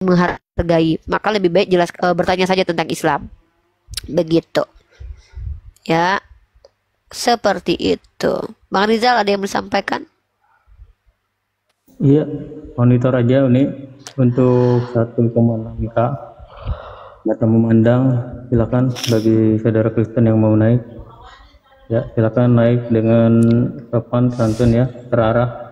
menghargai, maka lebih baik bertanya saja tentang Islam. Begitu. Ya, seperti itu. Bang Rizal ada yang disampaikan? Iya, monitor aja Uni untuk 1,6 K. Data memandang, silakan bagi saudara Kristen yang mau naik. Ya, silakan naik dengan sopan santun ya, terarah.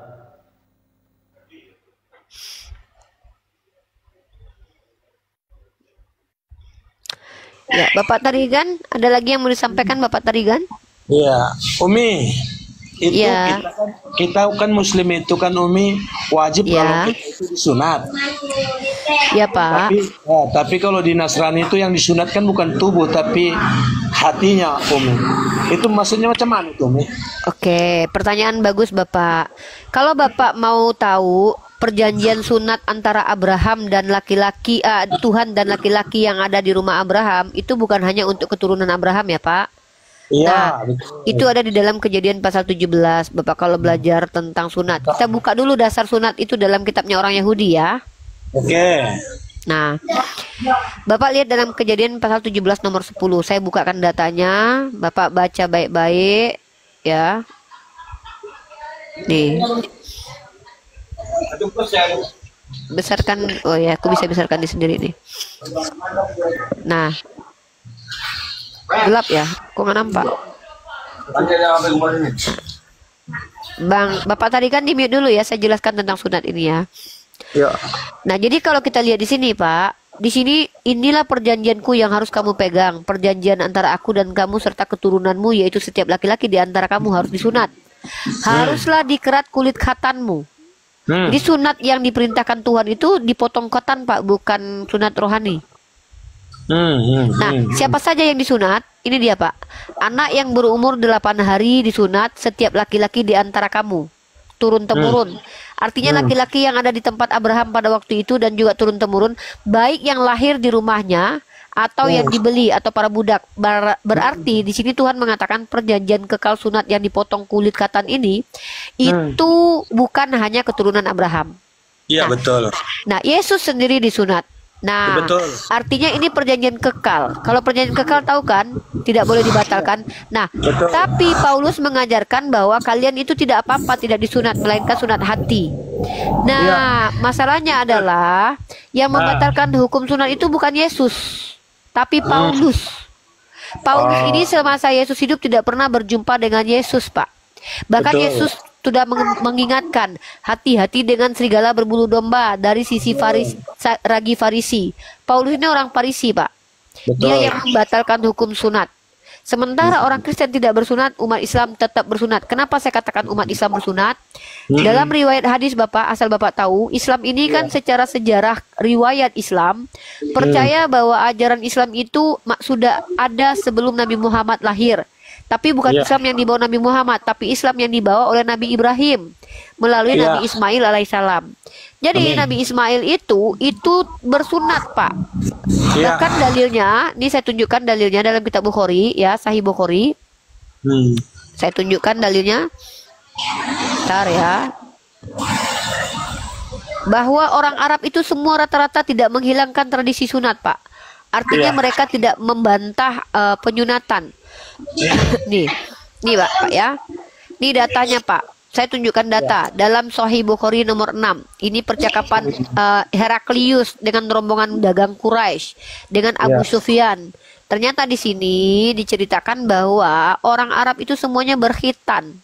Ya, Bapak Tarigan, ada lagi yang mau disampaikan Bapak Tarigan? Iya, Umi, itu Ya. kita kan Muslim itu kan Umi wajib Ya. kalau kita itu disunat. Ya, Pak. Tapi kalau di Nasrani itu yang disunat kan bukan tubuh tapi hatinya, Umi. Itu maksudnya macam mana itu, Umi? Oke, pertanyaan bagus Bapak. Kalau Bapak mau tahu perjanjian sunat antara Abraham dan laki-laki, Tuhan dan laki-laki yang ada di rumah Abraham, itu bukan hanya untuk keturunan Abraham ya Pak. Iya, Nah, betul. itu ada di dalam Kejadian pasal 17. Bapak kalau belajar tentang sunat, kita buka dulu dasar sunat itu dalam kitabnya orang Yahudi ya. Oke. Nah, Bapak lihat dalam Kejadian pasal 17 nomor 10. Saya bukakan datanya, Bapak baca baik-baik ya. Nih. Besarkan, oh ya, aku bisa besarkan di sendiri nih. Nah, gelap ya, kok nggak nampak? Bang, Bapak tadi kan di mute dulu ya, saya jelaskan tentang sunat ini ya. Ya. Nah, jadi kalau kita lihat di sini, Pak, di sini inilah perjanjianku yang harus kamu pegang, perjanjian antara aku dan kamu serta keturunanmu, yaitu setiap laki-laki di antara kamu harus disunat. Haruslah dikerat kulit khatanmu. Jadi sunat yang diperintahkan Tuhan itu dipotong ketan, Pak, bukan sunat rohani. Nah, siapa saja yang disunat? Ini dia, Pak. Anak yang berumur 8 hari disunat setiap laki-laki di antara kamu. Turun-temurun. Artinya laki-laki yang ada di tempat Abraham pada waktu itu dan juga turun-temurun, baik yang lahir di rumahnya atau yang dibeli atau para budak. Berarti di sini Tuhan mengatakan perjanjian kekal sunat yang dipotong kulit katan ini itu bukan hanya keturunan Abraham. Iya, betul. Nah, Yesus sendiri disunat. Nah, Betul. artinya ini perjanjian kekal. Kalau perjanjian kekal tahu kan, tidak boleh dibatalkan. Nah, Betul. tapi Paulus mengajarkan bahwa kalian itu tidak apa-apa tidak disunat, melainkan sunat hati. Nah, masalahnya adalah yang membatalkan hukum sunat itu bukan Yesus, tapi Paulus. Paulus ini semasa Yesus hidup tidak pernah berjumpa dengan Yesus, Pak. Bahkan Betul. Yesus sudah mengingatkan, hati-hati dengan serigala berbulu domba dari sisi ragi Farisi. Paulus ini orang Farisi, Pak. Betul. Dia yang membatalkan hukum sunat. Sementara orang Kristen tidak bersunat, umat Islam tetap bersunat. Kenapa saya katakan umat Islam bersunat? Dalam riwayat hadis Bapak, asal Bapak tahu, Islam ini kan secara sejarah riwayat Islam percaya bahwa ajaran Islam itu sudah ada sebelum Nabi Muhammad lahir. Tapi bukan Islam yang dibawa Nabi Muhammad, tapi Islam yang dibawa oleh Nabi Ibrahim melalui Nabi Ismail alaihissalam. Jadi Nabi Ismail itu bersunat, Pak. Bahkan dalilnya, ini saya tunjukkan dalilnya dalam kitab Bukhari ya, Sahih Bukhari. Saya tunjukkan dalilnya. Bentar ya. Bahwa orang Arab itu semua rata-rata tidak menghilangkan tradisi sunat, Pak. Artinya mereka tidak membantah penyunatan. nih Pak ya. Ini datanya, Pak. Saya tunjukkan data dalam Sahih Bukhari nomor 6. Ini percakapan Heraklius dengan rombongan dagang Quraisy dengan Abu Sufyan. Ternyata di sini diceritakan bahwa orang Arab itu semuanya berkhitan.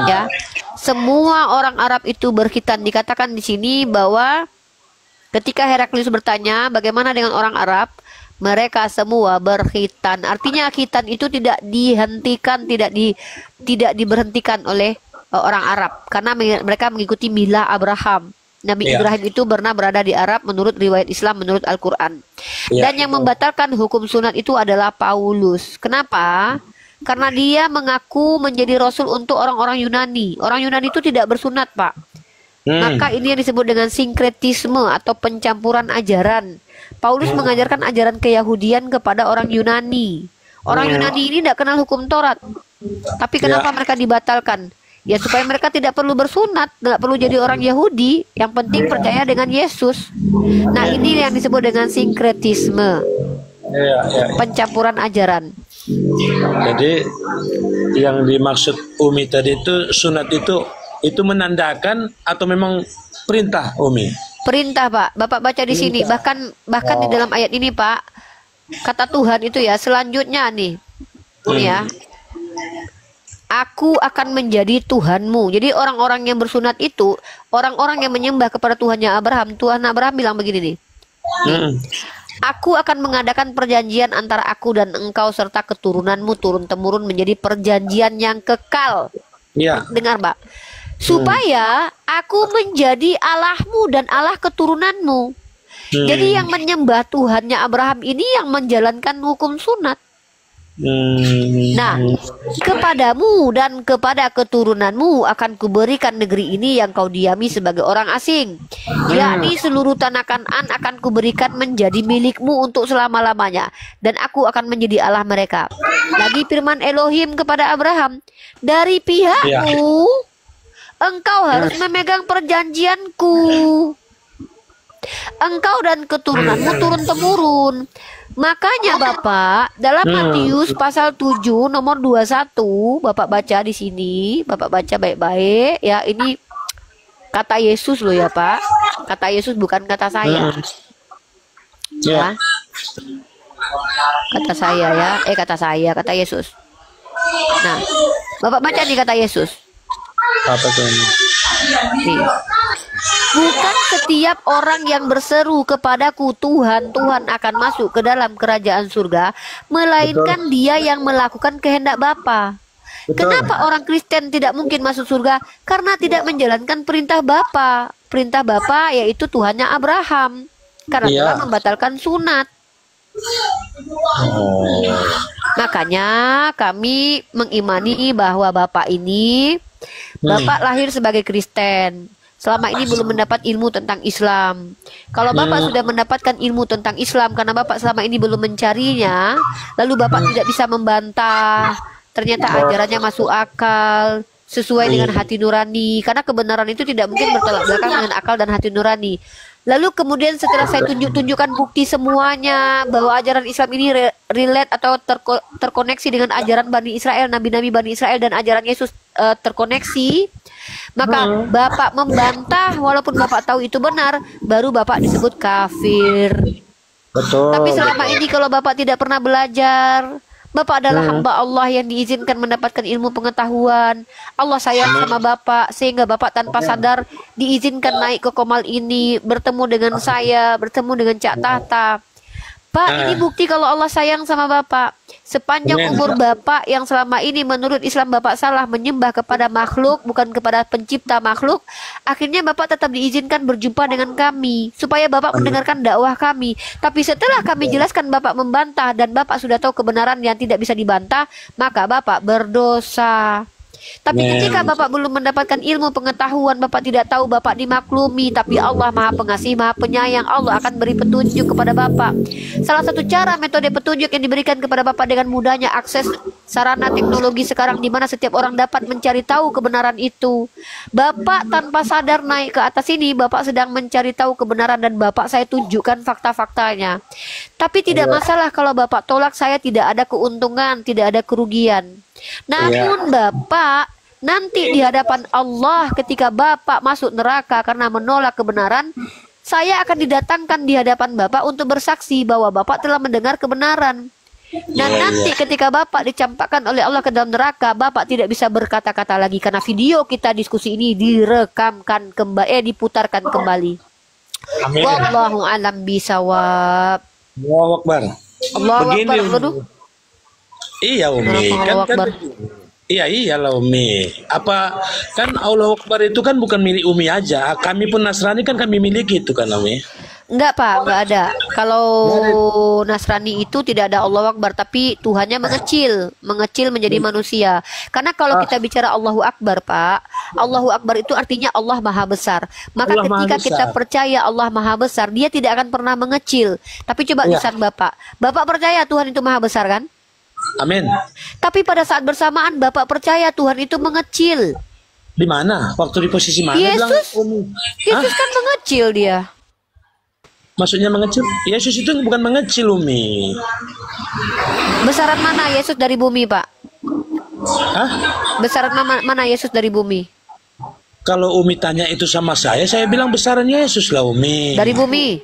Ya. Semua orang Arab itu berkhitan. Dikatakan di sini bahwa ketika Heraklius bertanya bagaimana dengan orang Arab, mereka semua berkhitan. Artinya khitan itu tidak dihentikan, tidak diberhentikan oleh orang Arab karena mereka mengikuti milah Abraham. Nabi Ibrahim itu pernah berada di Arab menurut riwayat Islam, menurut Al-Quran. Dan yang membatalkan hukum sunat itu adalah Paulus. Kenapa? Karena dia mengaku menjadi rasul untuk orang-orang Yunani. Orang Yunani itu tidak bersunat, Pak. Maka ini yang disebut dengan sinkretisme atau pencampuran ajaran. Paulus mengajarkan ajaran keyahudian kepada orang Yunani. Orang Yunani ini tidak kenal hukum Taurat. Tapi kenapa mereka dibatalkan? Ya supaya mereka tidak perlu bersunat, nggak perlu jadi orang Yahudi. Yang penting percaya dengan Yesus. Nah ini yang disebut dengan sinkretisme, Iya, iya. pencampuran ajaran. Jadi yang dimaksud Umi tadi itu sunat itu menandakan atau memang perintah Umi? Perintah Pak, Bapak baca di sini. Bahkan di dalam ayat ini Pak, kata Tuhan itu ya selanjutnya nih, ini ya. Aku akan menjadi Tuhanmu. Jadi orang-orang yang bersunat itu orang-orang yang menyembah kepada Tuhannya Abraham. Tuhan Abraham bilang begini nih. Aku akan mengadakan perjanjian antara aku dan engkau serta keturunanmu turun-temurun menjadi perjanjian yang kekal. Iya. Dengar, Pak. Supaya aku menjadi Allahmu dan Allah keturunanmu. Jadi yang menyembah Tuhannya Abraham ini yang menjalankan hukum sunat. Nah, kepadamu dan kepada keturunanmu akan kuberikan negeri ini yang kau diami sebagai orang asing, yakni seluruh tanah Kanaan akan kuberikan menjadi milikmu untuk selama-lamanya, dan aku akan menjadi Allah mereka. Lagi firman Elohim kepada Abraham, dari pihakmu engkau harus memegang perjanjianku, engkau dan keturunanmu turun-temurun. Makanya Bapak, dalam Matius pasal 7 nomor 21, Bapak baca di sini, Bapak baca baik-baik ya, ini kata Yesus loh ya Pak. Kata Yesus bukan kata saya. Ya. Kata saya ya, kata Yesus. Nah, Bapak baca nih kata Yesus. Apa tuh? Nih. Bukan setiap orang yang berseru kepadaku Tuhan, Tuhan akan masuk ke dalam kerajaan surga, melainkan dia yang melakukan kehendak Bapa. Kenapa orang Kristen tidak mungkin masuk surga? Karena tidak menjalankan perintah Bapa. Perintah Bapa yaitu Tuhannya Abraham. Karena telah membatalkan sunat. Makanya kami mengimani bahwa Bapak ini, Bapak lahir sebagai Kristen. Selama ini belum mendapat ilmu tentang Islam. Kalau Bapak sudah mendapatkan ilmu tentang Islam karena Bapak selama ini belum mencarinya, lalu Bapak tidak bisa membantah, ternyata ajarannya masuk akal, sesuai dengan hati nurani. Karena kebenaran itu tidak mungkin bertolak belakang dengan akal dan hati nurani. Lalu kemudian setelah saya tunjukkan bukti semuanya bahwa ajaran Islam ini relate atau terkoneksi dengan ajaran Bani Israel, nabi-nabi Bani Israel dan ajaran Yesus terkoneksi, maka Bapak membantah walaupun Bapak tahu itu benar, baru Bapak disebut kafir. Betul. Tapi selama ini kalau Bapak tidak pernah belajar, Bapak adalah hamba Allah yang diizinkan mendapatkan ilmu pengetahuan. Allah sayang sama Bapak sehingga Bapak tanpa sadar diizinkan naik ke Komal ini, bertemu dengan saya, bertemu dengan Cak Tata. Pak, ini bukti kalau Allah sayang sama Bapak. Sepanjang umur Bapak yang selama ini menurut Islam Bapak salah menyembah kepada makhluk, bukan kepada pencipta makhluk, akhirnya Bapak tetap diizinkan berjumpa dengan kami, supaya Bapak mendengarkan dakwah kami. Tapi setelah kami jelaskan Bapak membantah, dan Bapak sudah tahu kebenaran yang tidak bisa dibantah, maka Bapak berdosa. Tapi ketika Bapak belum mendapatkan ilmu pengetahuan, Bapak tidak tahu, Bapak dimaklumi. Tapi Allah Maha Pengasih, Maha Penyayang. Allah akan beri petunjuk kepada Bapak. Salah satu cara metode petunjuk yang diberikan kepada Bapak dengan mudahnya akses sarana teknologi sekarang, di mana setiap orang dapat mencari tahu kebenaran itu. Bapak tanpa sadar naik ke atas ini, Bapak sedang mencari tahu kebenaran, dan Bapak saya tunjukkan fakta-faktanya. Tapi tidak masalah kalau Bapak tolak, saya tidak ada keuntungan, tidak ada kerugian. Namun Bapak nanti di hadapan Allah ketika Bapak masuk neraka karena menolak kebenaran, saya akan didatangkan di hadapan Bapak untuk bersaksi bahwa Bapak telah mendengar kebenaran. Dan nanti ketika Bapak dicampakkan oleh Allah ke dalam neraka, Bapak tidak bisa berkata-kata lagi karena video kita diskusi ini direkamkan kembali, diputarkan kembali. Amin. Wallahu alam bisawab. Allahu Akbar. Allahu Begini, Akbar. Iya Umi, iyalah Umi. Apa kan Allahu Akbar itu kan bukan milik Umi aja. Kami pun Nasrani kan kami miliki itu kan Umi. Enggak Pak, enggak ada. Kalau Nasrani itu tidak ada Allahu Akbar, tapi Tuhannya mengecil menjadi manusia. Karena kalau kita bicara Allahu Akbar Pak, Allahu Akbar itu artinya Allah Maha Besar. Maka Allah ketika Maha kita Besar. percaya Allah Maha Besar, Dia tidak akan pernah mengecil. Tapi coba lisan Bapak percaya Tuhan itu Maha Besar kan? Amin. Tapi pada saat bersamaan Bapak percaya Tuhan itu mengecil. Di mana? Waktu di posisi mana? Dia bilang, Yesus, Yesus kan mengecil dia. Maksudnya mengecil? Yesus itu bukan mengecil, Umi. Besaran mana Yesus dari bumi, Pak? Hah? Besaran mana Yesus dari bumi? Kalau Umi tanya itu sama saya bilang besaran Yesus lah, Umi. Dari bumi.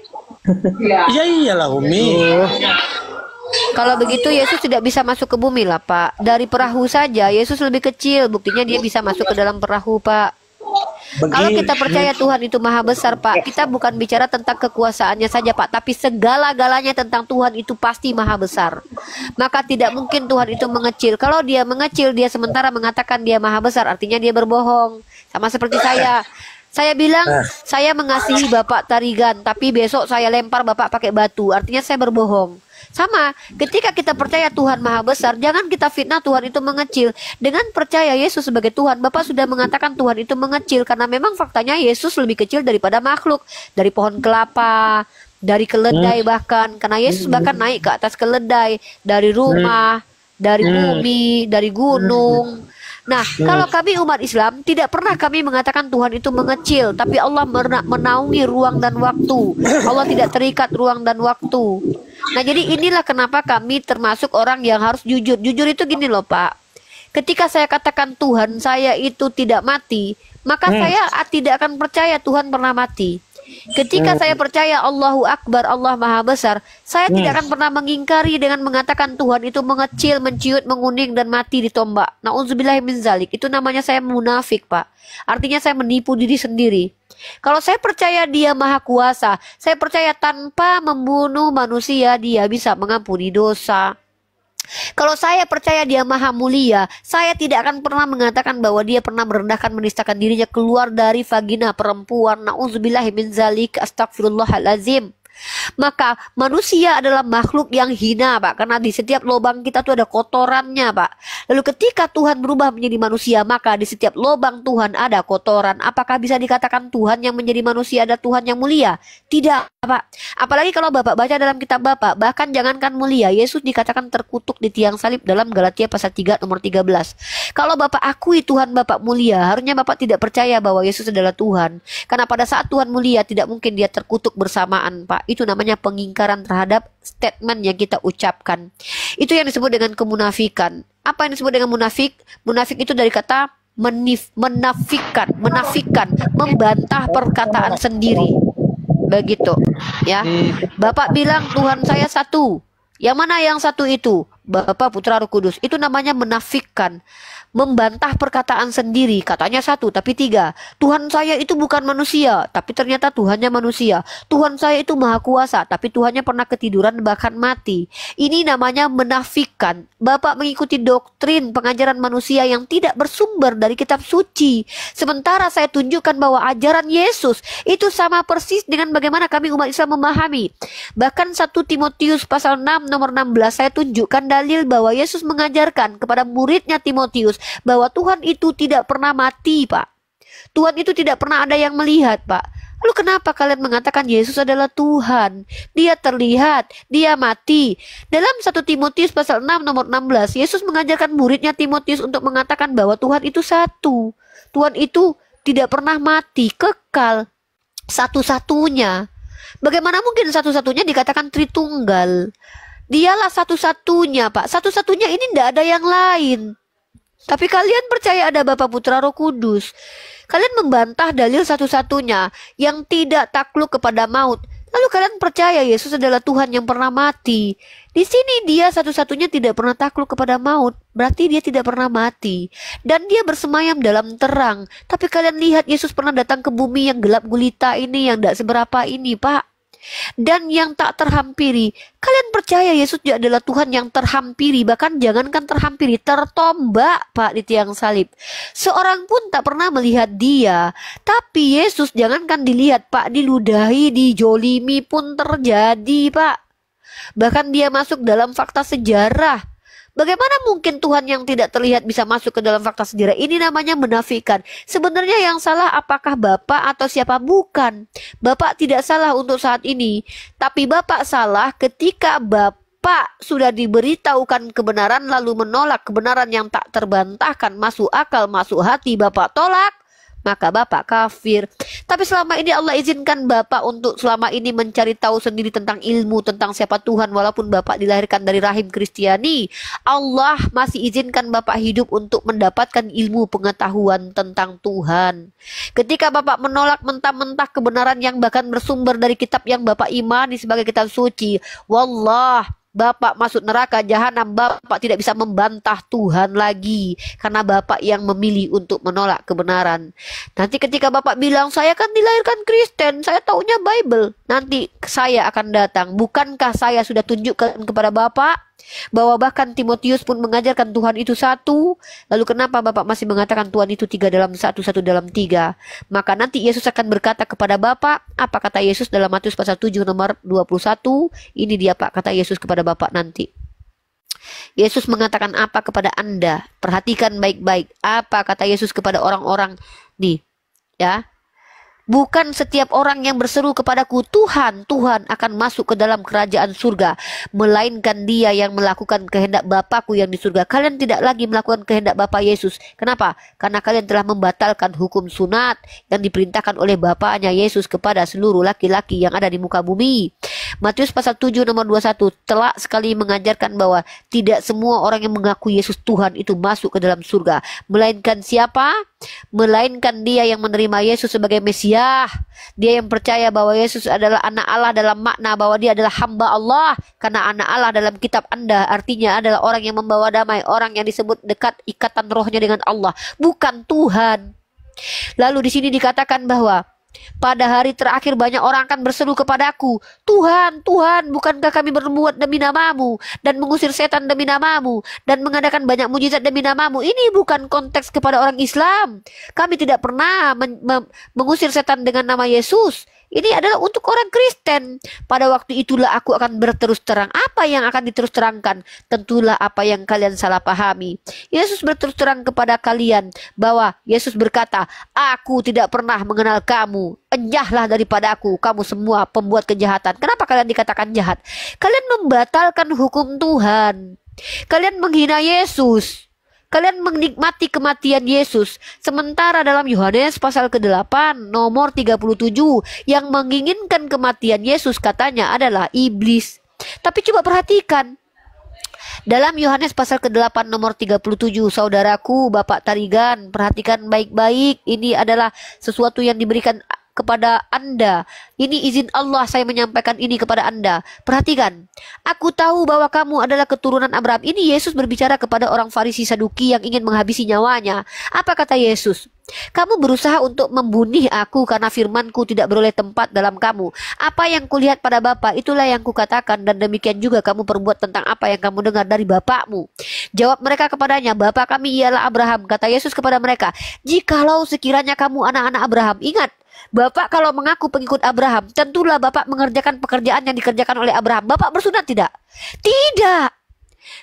Ya iyalah, Umi. Kalau begitu Yesus tidak bisa masuk ke bumi lah, Pak. Dari perahu saja Yesus lebih kecil, buktinya dia bisa masuk ke dalam perahu, Pak. Kalau kita percaya Tuhan itu maha besar, Pak, kita bukan bicara tentang kekuasaannya saja, Pak, tapi segala-galanya tentang Tuhan itu pasti maha besar. Maka tidak mungkin Tuhan itu mengecil. Kalau dia mengecil, dia sementara mengatakan dia maha besar, artinya dia berbohong. Sama seperti saya. Saya bilang, saya mengasihi Bapak Tarigan, tapi besok saya lempar Bapak pakai batu, artinya saya berbohong. Sama, ketika kita percaya Tuhan maha besar, jangan kita fitnah Tuhan itu mengecil. Dengan percaya Yesus sebagai Tuhan, Bapak sudah mengatakan Tuhan itu mengecil, karena memang faktanya Yesus lebih kecil daripada makhluk. Dari pohon kelapa, dari keledai bahkan, karena Yesus bahkan naik ke atas keledai, dari rumah, dari bumi, dari gunung. Nah, kalau kami umat Islam, tidak pernah kami mengatakan Tuhan itu mengecil, tapi Allah menaungi ruang dan waktu. Allah tidak terikat ruang dan waktu. Nah, jadi inilah kenapa kami termasuk orang yang harus jujur. Jujur itu gini loh, Pak. Ketika saya katakan Tuhan saya itu tidak mati, maka saya tidak akan percaya Tuhan pernah mati. Ketika saya percaya Allahu Akbar, Allah Maha Besar, saya tidak akan pernah mengingkari dengan mengatakan Tuhan itu mengecil, menciut, menguning, dan mati ditombak. Na'udzubillahi min zalik. Itu namanya saya munafik, Pak. Artinya saya menipu diri sendiri. Kalau saya percaya dia maha kuasa, saya percaya tanpa membunuh manusia, dia bisa mengampuni dosa. Kalau saya percaya dia maha mulia, saya tidak akan pernah mengatakan bahwa dia pernah merendahkan, menistakan dirinya keluar dari vagina perempuan. Na'udzubillahi min zalik, astagfirullahalazim. Maka manusia adalah makhluk yang hina, Pak, karena di setiap lubang kita tuh ada kotorannya, Pak. Lalu ketika Tuhan berubah menjadi manusia, maka di setiap lubang Tuhan ada kotoran. Apakah bisa dikatakan Tuhan yang menjadi manusia ada Tuhan yang mulia? Tidak, Pak. Apalagi kalau Bapak baca dalam kitab Bapak, bahkan jangankan mulia, Yesus dikatakan terkutuk di tiang salib dalam Galatia pasal 3 nomor 13. Kalau Bapak akui Tuhan Bapak mulia, harusnya Bapak tidak percaya bahwa Yesus adalah Tuhan. Karena pada saat Tuhan mulia, tidak mungkin dia terkutuk bersamaan, Pak. Itu namanya pengingkaran terhadap statement yang kita ucapkan. Itu yang disebut dengan kemunafikan. Apa yang disebut dengan munafik? Munafik itu dari kata menafikan, membantah perkataan sendiri. Begitu, ya. Bapak bilang Tuhan saya satu. Yang mana yang satu itu? Bapa, Putra, Roh Kudus. Itu namanya menafikan, membantah perkataan sendiri. Katanya satu tapi tiga. Tuhan saya itu bukan manusia, tapi ternyata Tuhannya manusia. Tuhan saya itu maha kuasa, tapi Tuhannya pernah ketiduran bahkan mati. Ini namanya menafikan. Bapak mengikuti doktrin pengajaran manusia yang tidak bersumber dari kitab suci. Sementara saya tunjukkan bahwa ajaran Yesus itu sama persis dengan bagaimana kami umat Islam memahami. Bahkan 1 Timotius pasal 6 nomor 16 saya tunjukkan dalil bahwa Yesus mengajarkan kepada muridnya Timotius bahwa Tuhan itu tidak pernah mati, Pak. Tuhan itu tidak pernah ada yang melihat, Pak. Lalu kenapa kalian mengatakan Yesus adalah Tuhan? Dia terlihat, dia mati. Dalam 1 Timotius pasal 6 nomor 16, Yesus mengajarkan muridnya Timotius untuk mengatakan bahwa Tuhan itu satu. Tuhan itu tidak pernah mati, kekal, satu-satunya. Bagaimana mungkin satu-satunya dikatakan Tritunggal? Dialah satu-satunya, Pak. Satu-satunya ini tidak ada yang lain. Tapi kalian percaya ada Bapa, Putra, Roh Kudus. Kalian membantah dalil satu-satunya yang tidak takluk kepada maut. Lalu kalian percaya Yesus adalah Tuhan yang pernah mati. Di sini dia satu-satunya tidak pernah takluk kepada maut. Berarti dia tidak pernah mati. Dan dia bersemayam dalam terang. Tapi kalian lihat Yesus pernah datang ke bumi yang gelap gulita ini, yang tidak seberapa ini, Pak. Dan yang tak terhampiri. Kalian percaya Yesus adalah Tuhan yang terhampiri, bahkan jangankan terhampiri, tertombak, Pak, di tiang salib. Seorang pun tak pernah melihat dia. Tapi Yesus jangankan dilihat, Pak, diludahi, dijolimi pun terjadi, Pak. Bahkan dia masuk dalam fakta sejarah. Bagaimana mungkin Tuhan yang tidak terlihat bisa masuk ke dalam fakta sejarah? Ini namanya menafikan. Sebenarnya yang salah apakah Bapak atau siapa? Bukan. Bapak tidak salah untuk saat ini. Tapi Bapak salah ketika Bapak sudah diberitahukan kebenaran lalu menolak kebenaran yang tak terbantahkan, masuk akal, masuk hati, Bapak tolak, maka Bapak kafir. Tapi selama ini Allah izinkan Bapak untuk selama ini mencari tahu sendiri tentang ilmu, tentang siapa Tuhan. Walaupun Bapak dilahirkan dari rahim Kristiani, Allah masih izinkan Bapak hidup untuk mendapatkan ilmu pengetahuan tentang Tuhan. Ketika Bapak menolak mentah-mentah kebenaran yang bahkan bersumber dari kitab yang Bapak imani sebagai kitab suci, wallah, Bapak masuk neraka jahanam. Bapak tidak bisa membantah Tuhan lagi karena Bapak yang memilih untuk menolak kebenaran. Nanti ketika Bapak bilang, saya kan dilahirkan Kristen, saya taunya Bible, nanti saya akan datang. Bukankah saya sudah tunjukkan kepada Bapak bahwa bahkan Timotius pun mengajarkan Tuhan itu satu? Lalu kenapa Bapak masih mengatakan Tuhan itu tiga dalam satu, satu dalam tiga? Maka nanti Yesus akan berkata kepada Bapak, apa kata Yesus dalam Matius pasal 7 nomor 21? Ini dia Pak, kata Yesus kepada Bapak nanti. Yesus mengatakan apa kepada Anda? Perhatikan baik-baik. Apa kata Yesus kepada orang-orang nih? Ya. Bukan setiap orang yang berseru kepadaku, Tuhan, Tuhan, akan masuk ke dalam kerajaan surga, melainkan dia yang melakukan kehendak Bapakku yang di surga. Kalian tidak lagi melakukan kehendak Bapa Yesus. Kenapa? Karena kalian telah membatalkan hukum sunat yang diperintahkan oleh Bapaknya Yesus kepada seluruh laki-laki yang ada di muka bumi. Matius pasal 7 nomor 21 telak sekali mengajarkan bahwa tidak semua orang yang mengaku Yesus Tuhan itu masuk ke dalam surga. Melainkan siapa? Melainkan dia yang menerima Yesus sebagai Mesias. Dia yang percaya bahwa Yesus adalah anak Allah dalam makna bahwa dia adalah hamba Allah. Karena anak Allah dalam kitab Anda artinya adalah orang yang membawa damai, orang yang disebut dekat ikatan rohnya dengan Allah, bukan Tuhan. Lalu di sini dikatakan bahwa pada hari terakhir banyak orang akan berseru kepadaku, Tuhan, Tuhan, bukankah kami berbuat demi namamu dan mengusir setan demi namamu dan mengadakan banyak mujizat demi namamu? Ini bukan konteks kepada orang Islam. Kami tidak pernah mengusir setan dengan nama Yesus. Ini adalah untuk orang Kristen. Pada waktu itulah aku akan berterus terang. Apa yang akan diterus terangkan? Tentulah apa yang kalian salah pahami. Yesus berterus terang kepada kalian bahwa Yesus berkata, aku tidak pernah mengenal kamu. Enjahlah daripada aku, kamu semua pembuat kejahatan. Kenapa kalian dikatakan jahat? Kalian membatalkan hukum Tuhan. Kalian menghina Yesus. Kalian menikmati kematian Yesus. Sementara dalam Yohanes pasal ke-8 nomor 37 yang menginginkan kematian Yesus katanya adalah iblis. Tapi coba perhatikan. Dalam Yohanes pasal ke-8 nomor 37, saudaraku, Bapak Tarigan, perhatikan baik-baik. Ini adalah sesuatu yang diberikan kepada Anda. Ini izin Allah saya menyampaikan ini kepada Anda. Perhatikan. Aku tahu bahwa kamu adalah keturunan Abraham. Ini Yesus berbicara kepada orang Farisi Saduki yang ingin menghabisi nyawanya. Apa kata Yesus? Kamu berusaha untuk membunuh aku karena firmanku tidak beroleh tempat dalam kamu. Apa yang kulihat pada Bapa, itulah yang kukatakan, dan demikian juga kamu perbuat tentang apa yang kamu dengar dari bapakmu. Jawab mereka kepadanya, Bapa kami ialah Abraham. Kata Yesus kepada mereka, jikalau sekiranya kamu anak-anak Abraham, ingat, Bapak kalau mengaku pengikut Abraham, tentulah Bapak mengerjakan pekerjaan yang dikerjakan oleh Abraham. Bapak bersunat tidak? Tidak.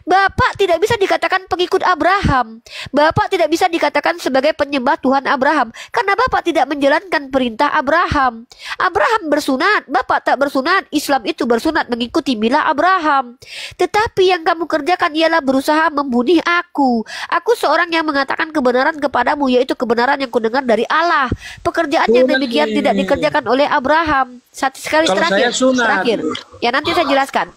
Bapak tidak bisa dikatakan pengikut Abraham. Bapak tidak bisa dikatakan sebagai penyembah Tuhan Abraham karena Bapak tidak menjalankan perintah Abraham. Abraham bersunat, Bapak tak bersunat. Islam itu bersunat mengikuti milah Abraham. Tetapi yang kamu kerjakan ialah berusaha membunuh aku. Aku seorang yang mengatakan kebenaran kepadamu, yaitu kebenaran yang kudengar dari Allah. Pekerjaan yang demikian tidak dikerjakan oleh Abraham. Satu sekali terakhir. Ya nanti saya jelaskan.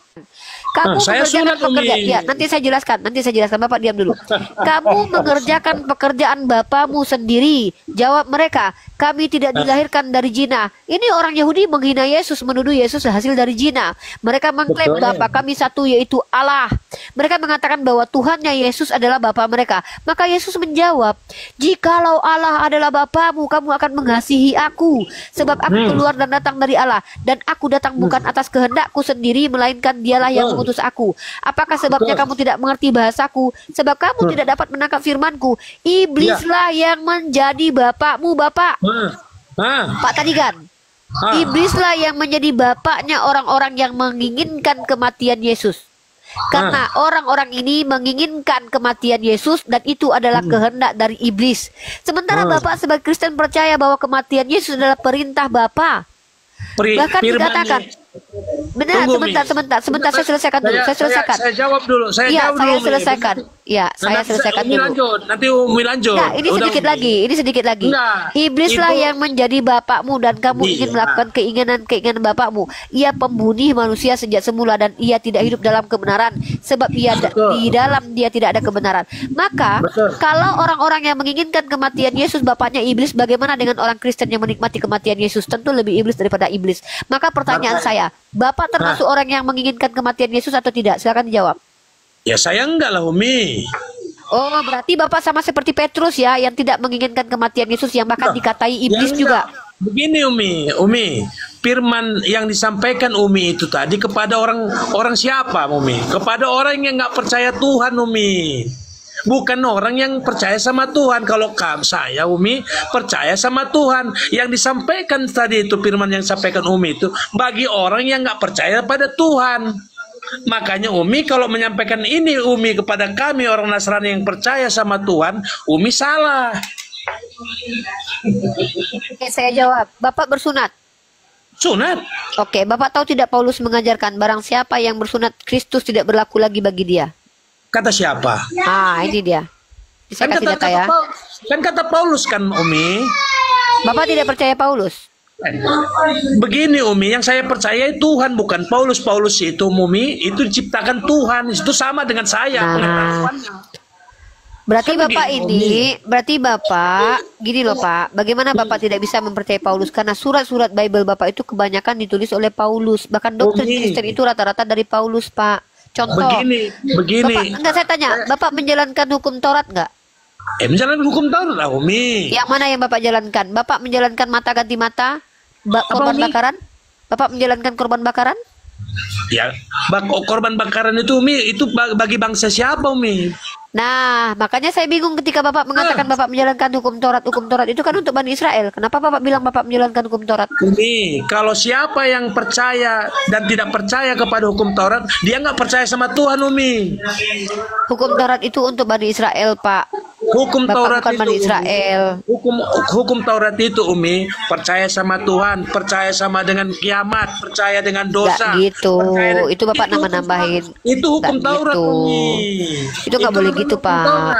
Kamu mengerjakan pekerjaan, ya nanti saya jelaskan, Bapak diam dulu. Kamu mengerjakan pekerjaan bapamu sendiri. Jawab mereka, kami tidak dilahirkan dari zina. Ini orang Yahudi menghina Yesus, menuduh Yesus hasil dari zina. Mereka mengklaim Bapa kami satu, yaitu Allah. Mereka mengatakan bahwa Tuhannya Yesus adalah Bapa mereka. Maka Yesus menjawab, jikalau Allah adalah Bapamu, kamu akan mengasihi aku, sebab aku keluar dan datang dari Allah, dan aku datang bukan atas kehendakku sendiri, melainkan dialah yang mengutus aku. Apakah sebabnya kamu tidak mengerti bahasaku? Sebab kamu tidak dapat menangkap firmanku. Iblislah yang menjadi bapakmu, Bapak. Pak Tadigan. Iblislah yang menjadi bapaknya orang-orang yang menginginkan kematian Yesus. Karena orang-orang ini menginginkan kematian Yesus, dan itu adalah kehendak dari iblis. Sementara Bapak sebagai Kristen percaya bahwa kematian Yesus adalah perintah Bapa. Bahkan dikatakan Benar, Tunggu, Mi. sebentar saya selesaikan dulu. Saya selesaikan. Saya jawab dulu. Saya Iya, jawab saya dulu, Mi. selesaikan. Iya, saya Nanti selesaikan Umi dulu. lanjut. Nanti Umi lanjut. Nah, ini Udah, sedikit Umi. lagi, ini sedikit lagi. Enggak, Iblislah itu- yang menjadi bapakmu dan kamu Iya. ingin melakukan keinginan bapakmu. Ia pembunuh manusia sejak semula dan ia tidak hidup dalam kebenaran sebab Betul. di dalam dia tidak ada kebenaran. Maka Betul. kalau orang-orang yang menginginkan kematian Yesus bapaknya iblis, bagaimana dengan orang Kristen yang menikmati kematian Yesus? Tentu lebih iblis daripada iblis. Maka pertanyaan saya, Bapak termasuk orang yang menginginkan kematian Yesus atau tidak? Silakan dijawab. Ya saya enggak lah, Umi. Oh, berarti Bapak sama seperti Petrus ya, yang tidak menginginkan kematian Yesus, yang bahkan dikatai iblis Ya, juga. enggak. Begini Umi, firman yang disampaikan Umi itu tadi kepada orang siapa, Umi? Kepada orang yang nggak percaya Tuhan, Umi. Bukan orang yang percaya sama Tuhan. Kalau saya, Umi, percaya sama Tuhan. Yang disampaikan tadi itu firman yang disampaikan Umi itu bagi orang yang nggak percaya pada Tuhan. Makanya Umi kalau menyampaikan ini Umi kepada kami orang Nasrani yang percaya sama Tuhan, Umi salah. Oke, saya jawab. Bapak bersunat. Sunat. Oke, Bapak tahu tidak Paulus mengajarkan barang siapa yang bersunat Kristus tidak berlaku lagi bagi dia. Kata siapa? Ah, ini dia. Saya kasih data ya. Kan kata Paulus kan Umi. Bapak tidak percaya Paulus? Begini Umi, yang saya percaya Tuhan, bukan Paulus. Paulus itu Umi, itu diciptakan Tuhan. Itu sama dengan saya Nah. pengetahuannya. Berarti Kan Bapak begini, berarti Bapak, gini loh Pak, bagaimana Bapak tidak bisa mempercayai Paulus? Karena surat-surat Bible Bapak itu kebanyakan ditulis oleh Paulus. Bahkan doktrin Umi. Kristen itu rata-rata dari Paulus, Pak. Contoh. Begini. Bapak, enggak, saya tanya, Bapak menjalankan hukum Taurat enggak? Menjalankan hukum Taurat lah Umi. Yang mana yang Bapak jalankan? Bapak menjalankan mata ganti mata? Korban Umi? bakaran? Bapak menjalankan korban bakaran? Ya, korban bakaran itu Umi, itu bagi bangsa siapa Umi? Nah, makanya saya bingung ketika Bapak mengatakan Bapak menjalankan hukum Taurat. Hukum Taurat itu kan untuk Bani Israel. Kenapa Bapak bilang Bapak menjalankan hukum Taurat? Umi, kalau siapa yang percaya dan tidak percaya kepada hukum Taurat, dia nggak percaya sama Tuhan Umi. Hukum Taurat itu untuk Bani Israel, Pak. Hukum Bapak Taurat bukan itu Bani Umi, Israel. hukum Taurat itu Umi, percaya sama Tuhan, percaya sama dengan kiamat, percaya dengan dosa. Nggak gitu. percaya dengan- Itu Bapak nambah-nambahin. Itu hukum Nggak Taurat gitu. Umi. Itu nggak boleh namanya gitu, hukum Pak. Taurat.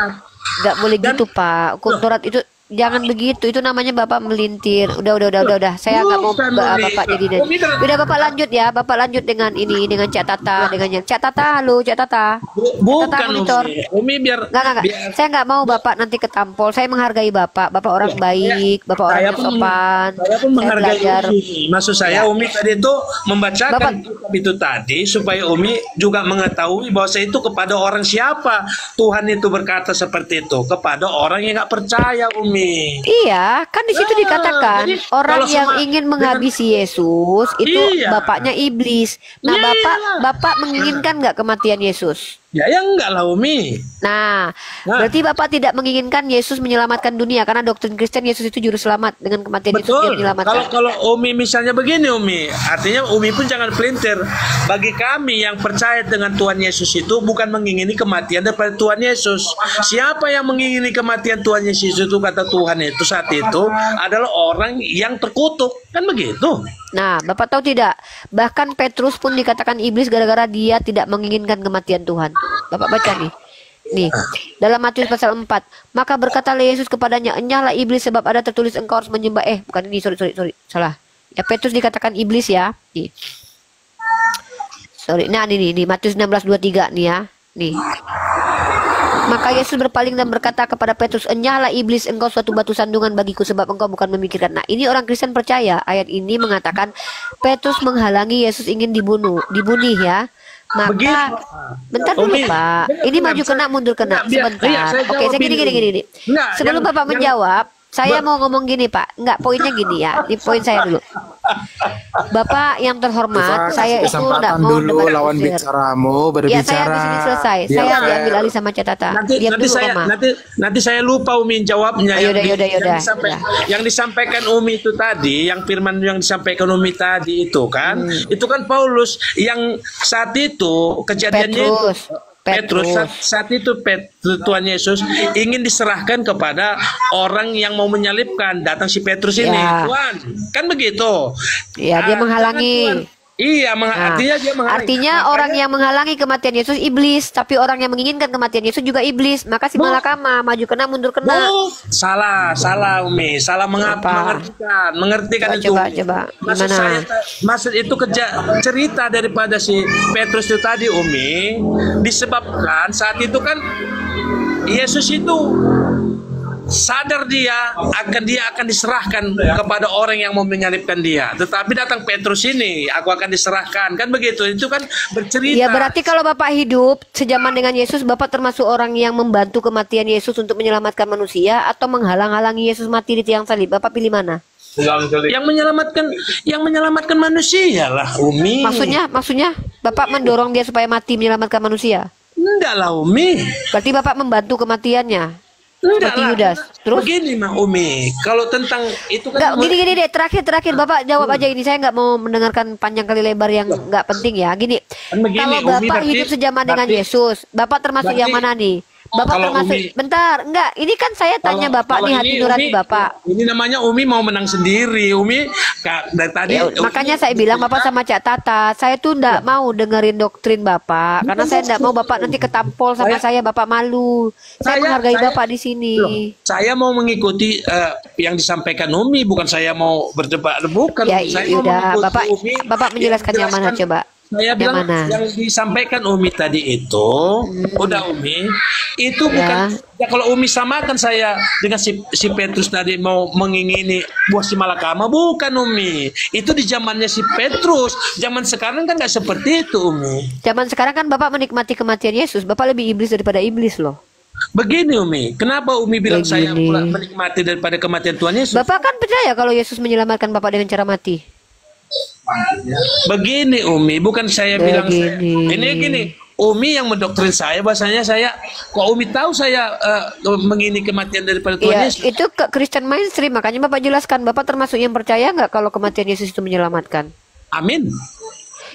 Nggak boleh Dan- gitu, Pak. Hukum Taurat itu jangan begitu. Itu namanya Bapak melintir. Udah. Saya nggak mau Bukan, Umi. Bapak jadi Umi ter- udah Bapak lanjut ya. Bapak lanjut dengan ini, dengan Cak Tata, dengan yang Cak Tata. Halo, Cak Tata. Bukan Tata monitor. Umi biar Enggak. biar- Saya nggak mau Bapak nanti ketampol. Saya menghargai Bapak. Bapak orang baik. Bapak orang yang sopan. Saya pun menghargai belajar. Umi. Maksud saya Ya. Umi tadi itu membacakan Bapak- kitab itu tadi supaya Umi juga mengetahui bahwa itu kepada orang siapa Tuhan itu berkata seperti itu, kepada orang yang nggak percaya Umi. Iya, kan di situ dikatakan jadi orang kalau yang sama- ingin menghabisi Yesus itu Iya. bapaknya iblis. Nah, Iya. Bapak menginginkan nggak kematian Yesus? Ya enggak lah Umi. Nah, Nah. berarti Bapak tidak menginginkan Yesus menyelamatkan dunia karena doktrin Kristen Yesus itu juru selamat, dengan kematian Yesus dia Betul. menyelamatkan. Kalau Umi misalnya begini Umi, artinya Umi pun jangan pelintir. Bagi kami yang percaya dengan Tuhan Yesus itu bukan mengingini kematian daripada Tuhan Yesus. Siapa yang mengingini kematian Tuhan Yesus itu kata Tuhan itu saat itu adalah orang yang terkutuk. Kan begitu. Nah, Bapak tahu tidak? Bahkan Petrus pun dikatakan iblis gara-gara dia tidak menginginkan kematian Tuhan. Bapak baca nih. Nih, dalam Matius pasal 4, maka berkatalah Yesus kepadanya, "Enyahlah iblis, sebab ada tertulis engkau harus menyembah." Bukan ini, sorry, salah. Ya, Petrus dikatakan iblis ya. Nih. Sorry, nah ini Matius 16:23 nih ya. Nih. Maka Yesus berpaling dan berkata kepada Petrus, "Enyahlah iblis, engkau suatu batu sandungan bagiku, sebab engkau bukan memikirkan." Nah, ini orang Kristen percaya. Ayat ini mengatakan Petrus menghalangi Yesus ingin dibunuh ya. Maka Begitu. bentar dulu Umi, Pak. bentar, Ini bentar. maju kena mundur kena Enggak, biar- sebentar. iya, saya Oke, jawab saya ini. gini. Enggak, Sebelum Bapak menjawab, saya mau ngomong gini Pak. Enggak, poinnya gini ya. Di poin saya dulu. Bapak yang terhormat, saya itu enggak kesempatan mau dulu debat lawan kusir. bicaramu Ya, berbicara. saya habis ini selesai. Biar Saya fair. diambil alih sama catatan. Diam Nanti dulu, saya Oma. nanti saya lupa Umi jawabnya. Ah, yaudah. Yang disampaikan Umi itu tadi, yang firman yang disampaikan Umi tadi itu kan, itu kan Paulus yang saat itu kejadiannya Petrus saat itu Tuhan Yesus ingin diserahkan kepada orang yang mau menyalibkan. Datang si Petrus ini, Ya. Tuhan, kan begitu. Ya, dia Jangan menghalangi. Iya, Nah, artinya dia menghalangi. artinya orang yang menghalangi kematian Yesus iblis, tapi orang yang menginginkan kematian Yesus juga iblis. Maka si malakama maju kena mundur kena. Salah, salah Umi, salah Apa? mengertikan itu. Coba, Maksud gimana? saya, maksud itu cerita daripada si Petrus itu tadi Umi, disebabkan saat itu kan Yesus itu sadar dia akan diserahkan kepada orang yang mau menyalibkan dia. Tetapi datang Petrus ini, aku akan diserahkan. Kan begitu. Itu kan bercerita. Ya berarti kalau Bapak hidup sejaman dengan Yesus, Bapak termasuk orang yang membantu kematian Yesus untuk menyelamatkan manusia atau menghalang-halangi Yesus mati di tiang salib. Bapak pilih mana? Yang menyelamatkan manusia lah, Umi. Maksudnya Bapak mendorong dia supaya mati menyelamatkan manusia. Enggak lah, Umi. Berarti Bapak membantu kematiannya. Enggak Seperti lah. Yudas. Terus? Begini mah Umi, kalau tentang itu kan Gini deh, terakhir Bapak jawab aja ini. Saya nggak mau mendengarkan panjang kali lebar yang nggak penting ya. Gini, Kan begini, kalau Umi, Bapak hidup sejaman dengan Yesus, Bapak termasuk yang mana nih? Bapak kalau termasuk, Umi- bentar, enggak. Ini kan saya tanya Bapak nih hati nurani Bapak. Ini namanya Umi mau menang sendiri. Umi dari tadi. Ya, makanya saya bilang Bapak sama Cak Tata, saya tuh ndak mau dengerin doktrin Bapak, karena saya ndak mau Bapak nanti ketampol sama saya, Bapak malu. Saya menghargai Bapak di sini. Saya mau mengikuti yang disampaikan Umi, bukan saya mau berdebat, bukan. Ya, Saya mau udah, mengikuti Bapak menjelaskan yang mana coba? Saya Yang bilang mana? yang disampaikan Umi tadi itu, udah Umi, itu bukan ya kalau Umi samakan saya dengan si Petrus tadi mau mengingini buah si malakama, bukan Umi. Itu di zamannya si Petrus. Zaman sekarang kan nggak seperti itu Umi. Zaman sekarang kan Bapak menikmati kematian Yesus, Bapak lebih iblis daripada iblis loh. Begini Umi, kenapa Umi bilang saya Begini. pula menikmati daripada kematian Tuhan Yesus? Bapak kan percaya kalau Yesus menyelamatkan Bapak dengan cara mati. Begini Umi, bukan saya bilang Begini. ini gini. Umi yang mendoktrin saya, bahasanya saya kok Umi tahu saya mengini kematian daripada Tuhan Iya, Yesus. itu ke Kristen mainstream, makanya Bapak jelaskan. Bapak termasuk yang percaya nggak kalau kematian Yesus itu menyelamatkan? Amin.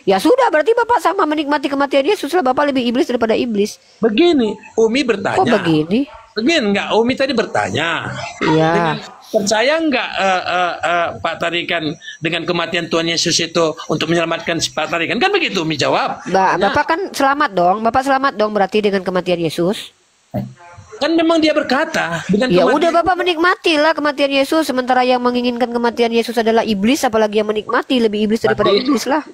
Ya sudah, berarti Bapak sama menikmati kematian Yesus lah. Bapak lebih iblis daripada iblis. Begini, Umi bertanya. Kok begini? Begini enggak, Umi tadi bertanya. Iya. Dengan percaya enggak Pak Tarikan dengan kematian Tuhan Yesus itu untuk menyelamatkan si Pak Tarikan? Kan begitu Umi jawab. Bapak kan selamat dong. Bapak selamat dong berarti dengan kematian Yesus. Kan memang dia berkata dengan Ya kematian. udah Bapak menikmatilah kematian Yesus. Sementara yang menginginkan kematian Yesus adalah iblis, apalagi yang menikmati lebih iblis daripada Berarti- iblis lah.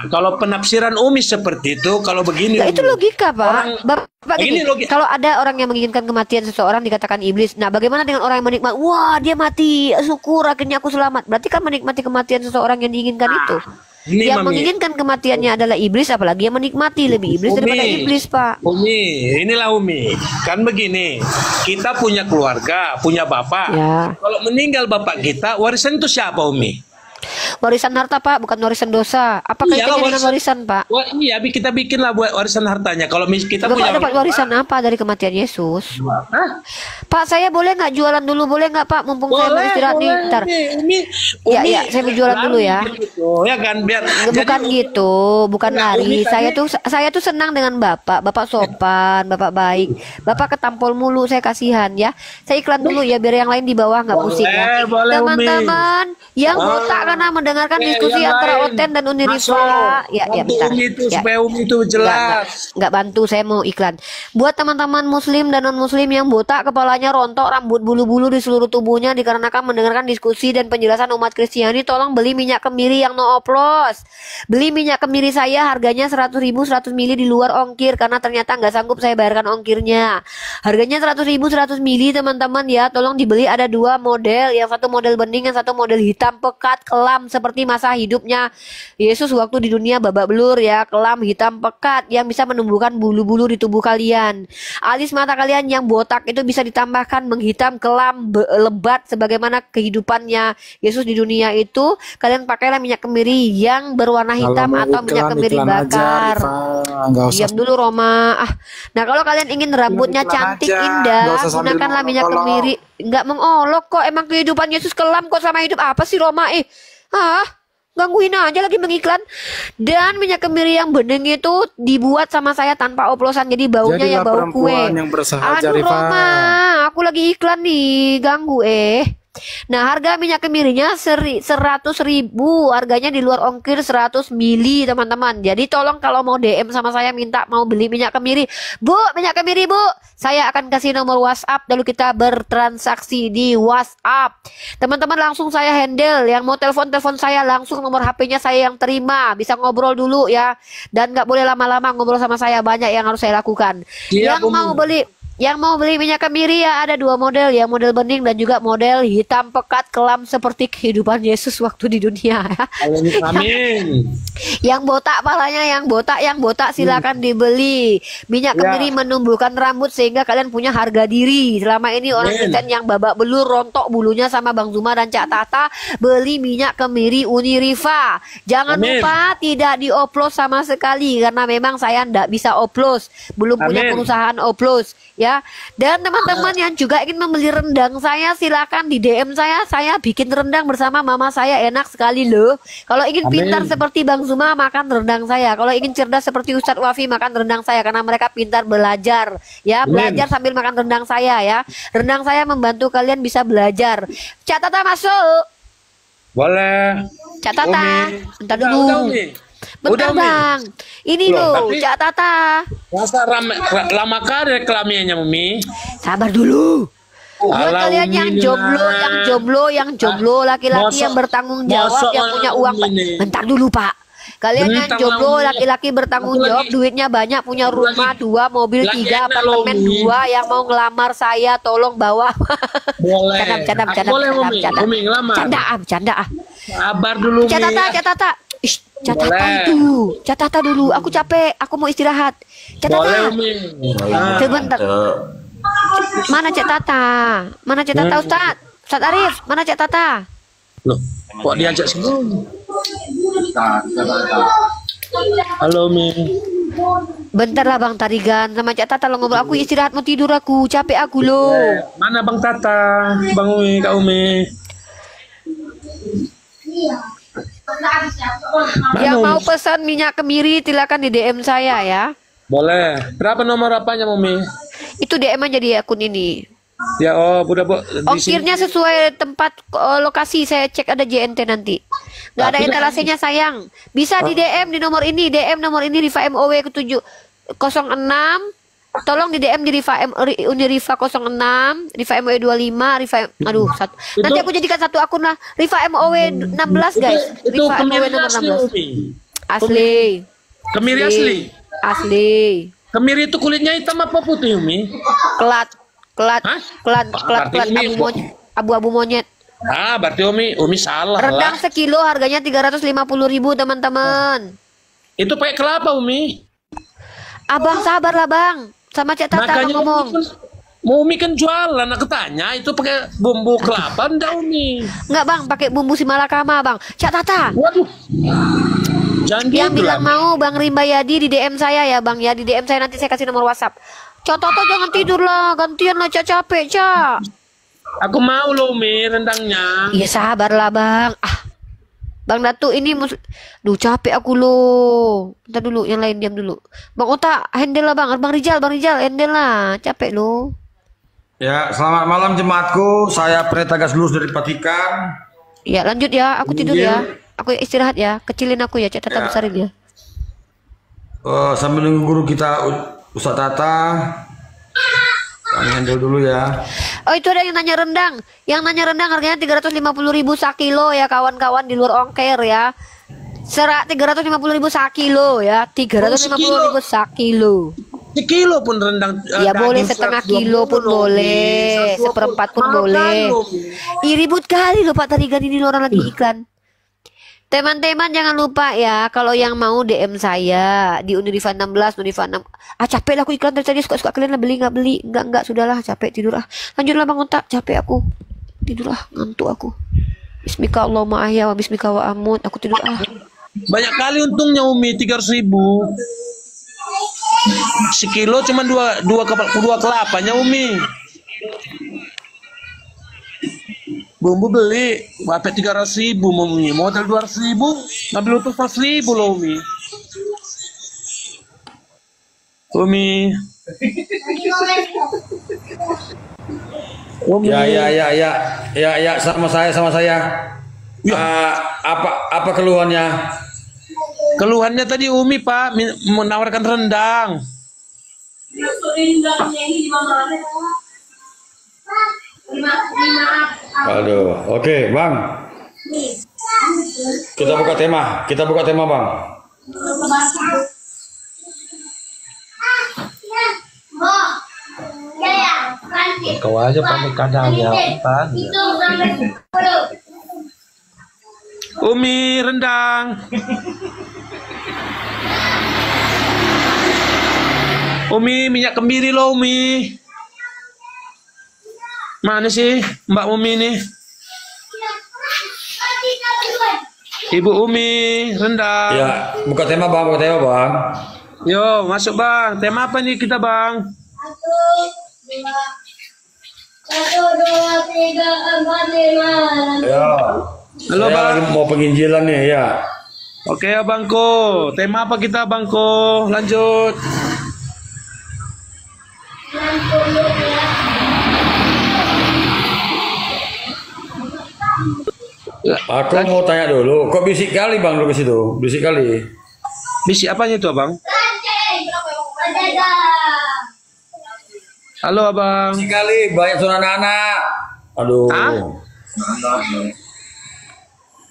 Kalau penafsiran Umi seperti itu, kalau begini Nah, itu Umi, logika Pak. Orang- Bapak Ini gini, logika. kalau ada orang yang menginginkan kematian seseorang dikatakan iblis. Nah, bagaimana dengan orang yang menikmati? Wah, dia mati, syukur akhirnya aku selamat. Berarti kan menikmati kematian seseorang yang diinginkan itu. ini Yang Mami. menginginkan kematiannya adalah iblis, apalagi yang menikmati lebih iblis daripada iblis Pak. Umi, inilah Umi. Kan begini, kita punya keluarga, punya bapak. Ya. Kalau meninggal bapak kita, warisan itu siapa Umi? Warisan harta Pak, bukan warisan dosa. Apa Iyalah, kaitannya dengan warisan Pak? Wah, iya, kita bikinlah buat warisan hartanya. Kalau kita punya Bapak dapat warisan apa dari kematian Yesus? Hah? Pak, saya boleh nggak jualan dulu? Boleh nggak Pak? Mumpung saya mau istirahat nih. Ntar. Umi, Ya, saya mau jualan dulu ya. Gitu, ya kan, biar Bukan gitu, bukan Enggak, lari. Umi tadi- Saya tuh senang dengan Bapak. Bapak sopan, Bapak baik. Bapak ketampol mulu, saya kasihan ya. Saya iklan dulu ya biar yang lain di bawah nggak pusing ya. boleh, Umi. Teman-teman yang botak karena mendengarkan diskusi yang antara lain. Oten dan Uniriva. Masuk. Ya, Bantu bentar. Umi itu, Ya. supaya Umi itu jelas. Nggak bantu, saya mau iklan. Buat teman-teman muslim dan non-muslim yang botak, kepalanya rontok, rambut bulu-bulu di seluruh tubuhnya dikarenakan mendengarkan diskusi dan penjelasan umat Kristiani, tolong beli minyak kemiri yang no oplos. Beli minyak kemiri saya, harganya 100.000 100 mili di luar ongkir, karena ternyata nggak sanggup saya bayarkan ongkirnya. Harganya 100.000 100 mili teman-teman ya, tolong dibeli. Ada dua model, yang satu model bening, yang satu model hitam pekat kelam seperti masa hidupnya Yesus waktu di dunia, babak belur ya, kelam hitam pekat yang bisa menumbuhkan bulu-bulu di tubuh kalian. Alis mata kalian yang botak itu bisa ditambahkan menghitam kelam lebat sebagaimana kehidupannya Yesus di dunia itu. Kalian pakailah minyak kemiri yang berwarna hitam atau minyak kemiri bakar. Nggak usah. Diam dulu Roma. Nah, kalau kalian ingin rambutnya Iklan cantik aja. indah, Nggak usah sambil gunakanlah minyak mengolok. kemiri. Nggak mengolok kok, emang kehidupan Yesus kelam kok sama hidup apa sih Roma? Gangguin aja lagi mengiklan. Dan minyak kemiri yang bening itu dibuat sama saya tanpa oplosan, jadi baunya ya Jadilah bau kue. perempuan yang bersahaja, Aduh Rifa. Roma, aku lagi iklan nih, ganggu Nah, harga minyak kemirinya 100.000, harganya di luar ongkir 100 mili teman-teman. Jadi tolong kalau mau DM sama saya minta mau beli minyak kemiri, Bu, minyak kemiri Bu, saya akan kasih nomor WhatsApp, lalu kita bertransaksi di WhatsApp. Teman-teman langsung saya handle, yang mau telepon saya langsung nomor HP-nya saya yang terima, bisa ngobrol dulu ya, dan nggak boleh lama-lama ngobrol sama saya, banyak yang harus saya lakukan. Iya, Yang mau beli minyak kemiri ya ada dua model, yang model bening dan juga model hitam pekat kelam seperti kehidupan Yesus waktu di dunia ya. Amin. Yang botak palanya, yang botak silakan dibeli. Minyak kemiri menumbuhkan rambut sehingga kalian punya harga diri. Selama ini orang Kristen yang babak belur rontok bulunya sama Bang Zuma dan Cak Tata, beli minyak kemiri Uniriva. Jangan lupa tidak dioplos sama sekali karena memang saya ndak bisa oplos, belum punya perusahaan oplos ya. Dan teman-teman yang juga ingin membeli rendang saya, silakan di DM saya bikin rendang bersama mama saya, enak sekali loh. Kalau ingin pintar seperti Bang Zuma, makan rendang saya. Kalau ingin cerdas seperti Ustadz Wafi, makan rendang saya karena mereka pintar belajar ya. Belajar sambil makan rendang saya ya. Rendang saya membantu kalian bisa belajar. Cak Tata masuk. Boleh. Cak Tata, bentar dulu. Bentar Bang, ini loh Cak Tata. Masa lama kali reklaminya Umi? Sabar dulu. Buat kalian yang jomblo, laki-laki yang bertanggung jawab, yang punya uang. Bentar dulu Pak. Kalian yang jomblo, laki-laki bertanggung jawab, duitnya banyak, punya rumah 2, mobil 3, apartemen 2, yang mau ngelamar saya tolong bawa. Boleh. Canda. Sabar dulu Umi. Cak Tata. Cak Tata dulu. Aku capek, aku mau istirahat. Cak Tata. Sebentar. Mana Cak Tata? Ustadz Arif, mana Cak Tata? Loh, kok diajak semua? Halo Mi. Bentar lah Bang Tarigan sama Cak Tata lo ngobrol, aku istirahat mau tidur, aku capek aku lo. Mana Bang Tata? Bang Umi, Kak Umi. Yang mau pesan minyak kemiri silakan di DM saya ya. Boleh. Berapa nomor apanya Umi? Itu DM aja di akun ini. Ya udah Bu. Ongkirnya sesuai tempat lokasi, saya cek ada JNT nanti. Nggak ada etalasenya sayang. Bisa di DM di nomor ini, Rifa MOW ke 706. Tolong di DM di Rifa 06, Rifa MOW 25, nanti aku jadikan satu akun lah. Rifa MOW 16 guys. Rifa MOW nomor 16. Asli. Kemiri asli. Asli. Kemiri itu kulitnya hitam apa putih Umi? Kelat abu-abu monyet. Berarti Umi salah. Rendang sekilo harganya 350.000 teman-teman. Itu pakai kelapa Umi. Abang sabar lah Bang, sama Cak Tata ngomong. Umi kan jualan, aku tanya itu pakai bumbu kelapa enggak Umi? Enggak Bang, pakai bumbu simalakama Bang. Cak Tata. Waduh. Jangan yang gitu bilang mau Bang Rimbayadi di DM saya ya Bang ya, di DM saya nanti saya kasih nomor WhatsApp. Cak Tata jangan tidur lah, gantian lah Cak, capek Cak. Aku mau loh Umi rendangnya. Iya sabar lah Bang. Bang Datu ini duh capek aku loh. Bentar dulu, yang lain diam dulu. Bang Ota handle lah Bang. Bang Rijal handle lah. Capek loh. Ya, selamat malam jemaatku. Saya Pendeta Gaslus dari Patikan. Ya, lanjut ya. Aku tidur ya. Aku istirahat ya. Kecilin aku ya, Cak Tata besarin ya. Sambil nunggu guru kita Ustadz Tata. Kami handle dulu ya. Oh itu ada yang nanya rendang. Yang nanya rendang harganya 350.000 sakilo ya kawan-kawan, di luar ongkir ya. 350.000 sakilo ya. 350.000 sakilo. Sekilo pun rendang. Ya boleh, setengah kilo pun boleh, seperempat pun boleh. Ribut kali loh Pak Tarigan ini, orang lagi iklan. Teman-teman jangan lupa ya, kalau yang mau DM saya di Uniriva 16, Uniriva 6. Capek lah aku iklan dari tadi, suka-suka kalian lah beli, nggak beli. Enggak, sudahlah, capek, tidur ah. Lanjutlah Bang Otak, capek aku. Tidur ah, ngantuk aku. Bismika Allahumma ahya wa bismika wa amut. Aku tidur ah. Banyak kali untungnya Umi, 300.000. Sekilo cuma dua kelapanya Umi. Bumbu beli berapa 300.000 Umi, modal 200.000, ngambil untuk 100.000 loh Umi. Umi. Ya, sama saya. Ya. Apa keluhannya? Keluhannya tadi Umi Pak menawarkan rendang. Aduh, oke, Bang. Kita buka tema, Bang. Kau aja pakai kadangnya, Pak. Umi rendang. Umi minyak kemiri loh Umi. Mana sih Mbak Umi nih? Ibu Umi rendang. Ya, buka tema, Bang. Yo masuk Bang. Tema apa nih kita Bang? 1, 2, 3, 4, 5. Ya. Halo Saya Bang. lagi mau penginjilan nih, ya. Oke ya Bangko. Tema apa kita Bangko? Lanjut. Aku mau tanya dulu, kok bisik kali Bang lu ke situ? Bisik kali. Misi apanya itu Abang? Halo Abang. Bisik kali, banyak suara anak-anak. Aduh. Hah?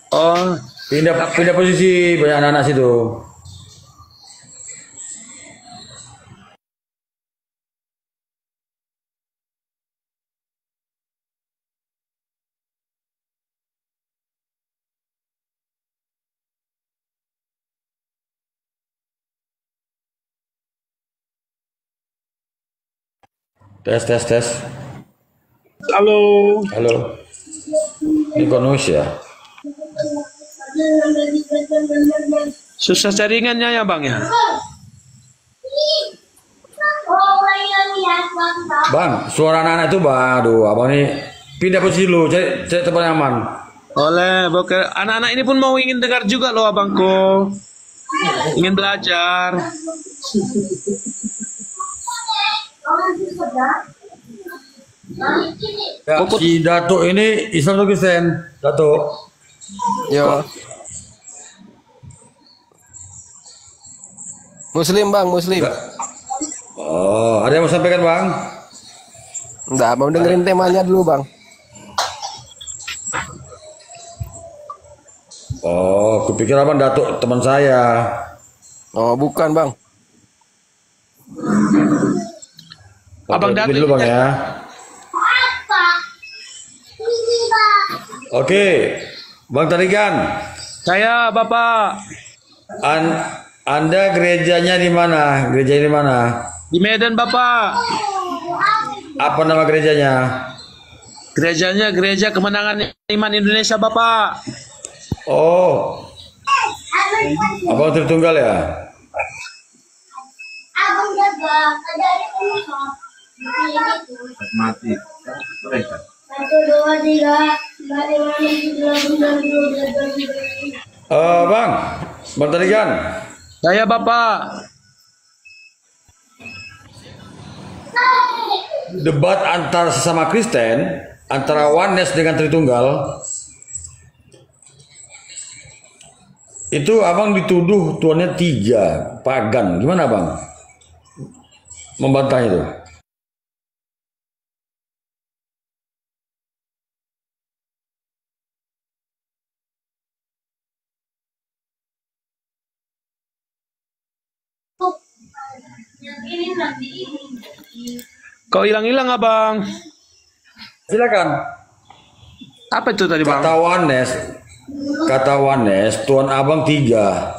Oh, Pindah posisi, banyak anak-anak situ. Tes. halo. Halo. Ini konus ya? Susah jaringannya ya Bang ya? Bang, suara anak-anak itu Bang. Aduh, Abang ini pindah posisi lu, cari tempat yang aman. Oleh, anak-anak ini pun mau ingin dengar juga loh Abangku. Ingin belajar. Ya, si Dato ini Islam atau Kristen? Dato. Yo. Muslim Bang, Muslim. Oh, ada yang mau sampaikan Bang? Enggak, mau dengerin temanya dulu Bang. Oh, kupikir Abang Dato teman saya. Oh, bukan Bang. Abang Oke, Dato dulu Bang ya. Oke, Bang Tarigan. Saya Bapak Anda gerejanya di mana? Gereja di mana? di Medan Bapak. Apa nama gerejanya? Gerejanya Gereja Kemenangan Iman Indonesia Bapak. Oh, Abang Tritunggal ya? Abang jaga, ada mati. 1, 2, 3, 4, 5, 6, 7, 8, 9, 10. Bang Tarigan. Saya Bapak. Debat antar sesama Kristen, antara Oneness dengan Tritunggal, itu Abang dituduh Tuhannya 3, pagan. Gimana Bang? Membantah itu? Kau hilang-hilang Abang. Silakan. Apa itu tadi Bang? Kata Oneness, Tuhan Abang 3.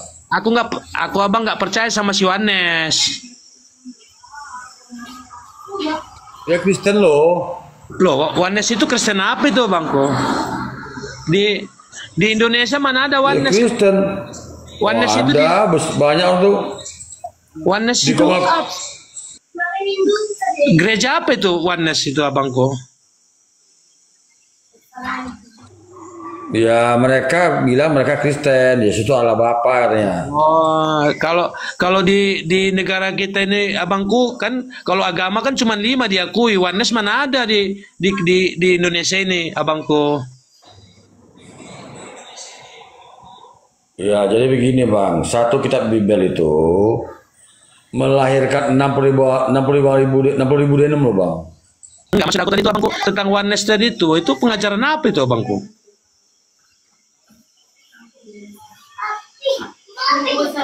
Aku Abang nggak percaya sama si Wanes. Ya Kristen loh. Loh, Wanes itu Kristen apa itu Bangku? Di Indonesia mana ada Ya Wanes? Kristen. Oneness itu ada banyak tuh. Wanes Di itu Kongol- apa? Gereja apa itu Wanes itu Abangku? Ya mereka bilang mereka Kristen, Yesus itu Allah Bapa katanya. Oh, kalau di negara kita ini abangku kan kalau agama kan cuma 5 diakui. Oneness mana ada di Indonesia ini abangku. Ya jadi begini bang, satu kitab Bible itu melahirkan 60 ribu denom loh bang. Enggak, maksud aku tadi itu abangku tentang oneness tadi itu pengajaran apa itu abangku?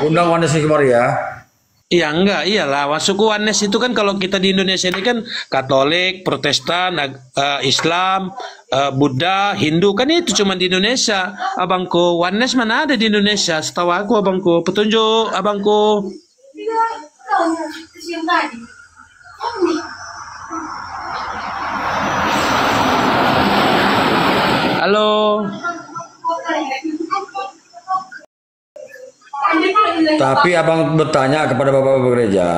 Undang Oneness kemari ya. Iya enggak, iyalah. Masuk oneness itu kan kalau kita di Indonesia ini kan Katolik, Protestan, Islam, Buddha, Hindu kan itu cuma di Indonesia. Abangku, oneness mana ada di Indonesia? Setahu aku abangku, petunjuk abangku. Halo. Tapi abang bertanya kepada bapak-bapak gereja,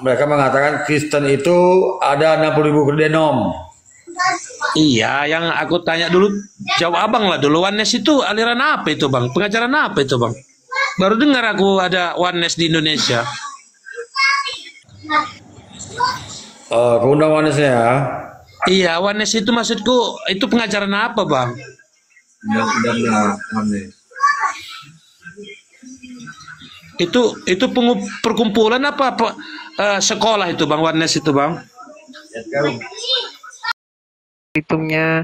mereka mengatakan Kristen itu ada 60 ribu denom. Iya, yang aku tanya dulu, jawab abang lah dulu. Oneness itu aliran apa itu bang? Pengajaran apa itu bang? Baru dengar aku ada oneness di Indonesia. Keundang Onenessnya ya. Iya, oneness itu maksudku itu pengajaran apa bang? Itu perkumpulan apa sekolah itu bang, oneness itu bang? Hitungnya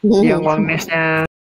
yang onenessnya